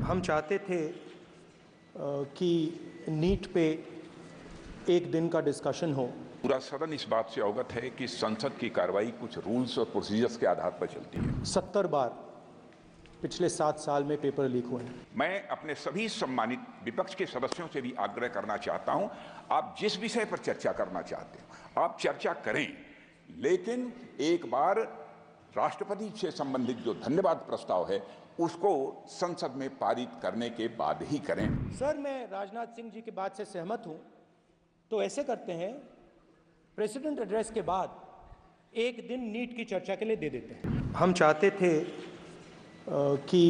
हम चाहते थे कि नीट पे एक दिन का डिस्कशन हो। पूरा सदन इस बात से अवगत है कि संसद की कार्रवाई कुछ रूल्स और प्रोसीजर्स के आधार पर चलती है। 70 बार पिछले 7 साल में पेपर लीक हुए हैं। मैं अपने सभी सम्मानित विपक्ष के सदस्यों से भी आग्रह करना चाहता हूं, आप जिस विषय पर चर्चा करना चाहते हो आप चर्चा करें, लेकिन एक बार राष्ट्रपति से संबंधित जो धन्यवाद प्रस्ताव है उसको संसद में पारित करने के बाद ही करें। सर, मैं राजनाथ सिंह जी की बात से सहमत हूं, तो ऐसे करते हैं, प्रेसिडेंट एड्रेस के बाद एक दिन नीट की चर्चा के लिए दे देते हैं। हम चाहते थे कि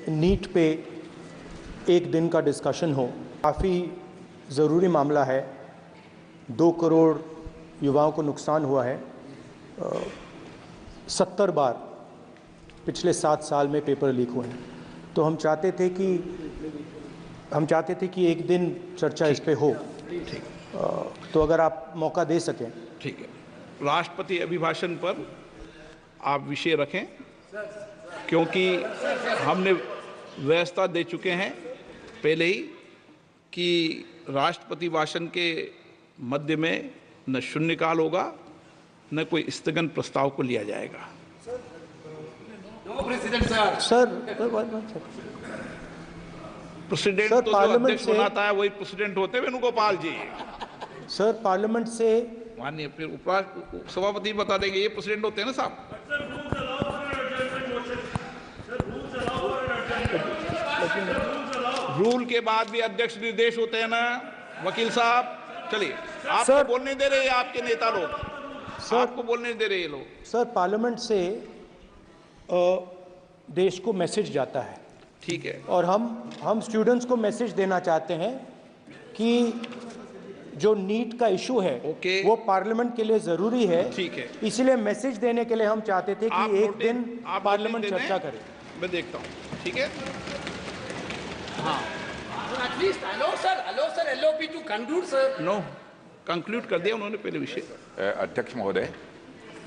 नीट पे एक दिन का डिस्कशन हो। काफ़ी ज़रूरी मामला है, 2 करोड़ युवाओं को नुकसान हुआ है। 70 बार पिछले 7 साल में पेपर लीक हुए हैं, तो हम चाहते थे कि एक दिन चर्चा इस पे हो। तो अगर आप मौका दे सकें। ठीक है, राष्ट्रपति अभिभाषण पर आप विषय रखें, क्योंकि हमने व्यवस्था दे चुके हैं पहले ही कि राष्ट्रपति भाषण के मध्य में न शून्यकाल होगा न कोई स्थगन प्रस्ताव को लिया जाएगा। सर, प्रेसिडेंट तो जो अध्यक्ष बनाता है वही प्रेसिडेंट होते हैं वेणुगोपाल जी। सर, पार्लियामेंट से माननीय फिर सभापति बता देंगे, ये प्रेसिडेंट होते हैं ना साहब। रूल के बाद भी अध्यक्ष निर्देश होते हैं ना वकील साहब। चलिए, आपको बोलने दे रहे हैं आपके नेता लोग, आपको बोलने दे रहे हैं लोग। सर, पार्लियामेंट से देश को मैसेज जाता है। ठीक है, और हम स्टूडेंट्स को मैसेज देना चाहते हैं कि जो नीट का इशू है वो पार्लियामेंट के लिए जरूरी है। ठीक है, इसलिए मैसेज देने के लिए हम चाहते थे कि एक दिन पार्लियामेंट चर्चा करे। मैं देखता हूँ। ठीक है, हाँ, नो कंक्लूड कर दिया उन्होंने पहले विषय। अध्यक्ष महोदय,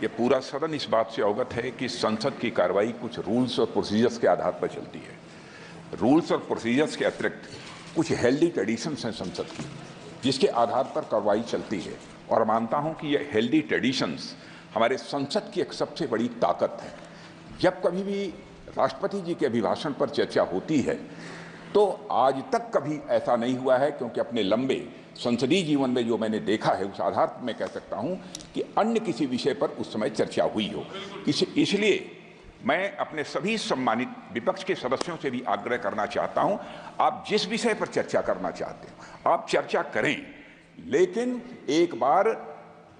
ये पूरा सदन इस बात से अवगत है कि संसद की कार्रवाई कुछ रूल्स और प्रोसीजर्स के आधार पर चलती है। रूल्स और प्रोसीजर्स के अतिरिक्त कुछ हेल्दी ट्रेडिशंस हैं संसद की, जिसके आधार पर कार्रवाई चलती है। और मानता हूं कि ये हेल्दी ट्रेडिशंस हमारे संसद की एक सबसे बड़ी ताकत है। जब कभी भी राष्ट्रपति जी के अभिभाषण पर चर्चा होती है तो आज तक कभी ऐसा नहीं हुआ है, क्योंकि अपने लंबे संसदीय जीवन में जो मैंने देखा है उस आधार पर मैं कह सकता हूं कि अन्य किसी विषय पर उस समय चर्चा हुई हो। इसलिए मैं अपने सभी सम्मानित विपक्ष के सदस्यों से भी आग्रह करना चाहता हूं, आप जिस विषय पर चर्चा करना चाहते हो आप चर्चा करें, लेकिन एक बार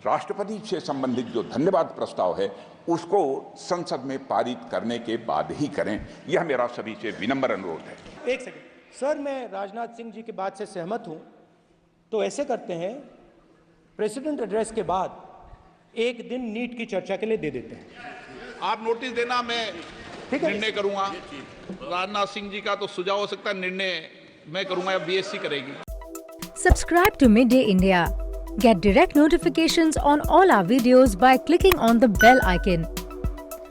राष्ट्रपति से संबंधित जो धन्यवाद प्रस्ताव है उसको संसद में पारित करने के बाद ही करें। यह मेरा सभी से विनम्र अनुरोध है। एक सेकंड सर, मैं राजनाथ सिंह जी की बात से सहमत हूं, तो ऐसे करते हैं, प्रेसिडेंट एड्रेस के बाद एक दिन नीट की चर्चा के लिए दे देते हैं। आप नोटिस देना, मैं निर्णय करूंगा। राजनाथ सिंह जी का तो सुझाव हो सकता है, निर्णय मैं करूंगा या बीएससी करेगी। Subscribe to Midday India. Get direct notifications on all our videos by clicking on the bell icon.